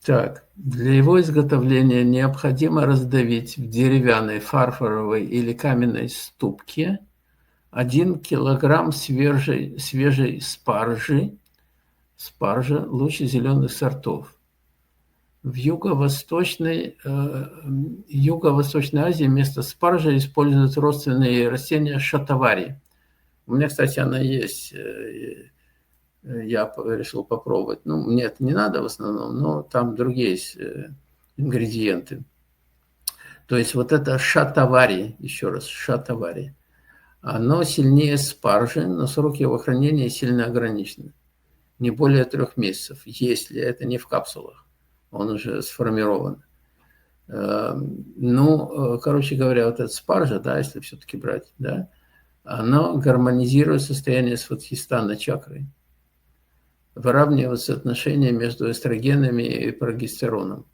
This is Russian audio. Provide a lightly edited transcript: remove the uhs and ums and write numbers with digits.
Так, для его изготовления необходимо раздавить в деревянной, фарфоровой или каменной ступке 1 килограмм свежей спаржи лучше зеленых сортов. В Юго-Восточной Азии вместо спаржи используют родственные растения шатавари. У меня, кстати, она есть. Я решил попробовать. Ну, мне это не надо в основном, но там другие есть ингредиенты. То есть вот это шатавари, еще раз, шатавари, оно сильнее спаржи, но срок его хранения сильно ограничен. Не более 3 месяцев, если это не в капсулах. Он уже сформирован. Ну, короче говоря, вот эта спаржа, да, если все-таки брать, да, она гармонизирует состояние свадхистана чакры, выравнивает соотношение между эстрогенами и прогестероном.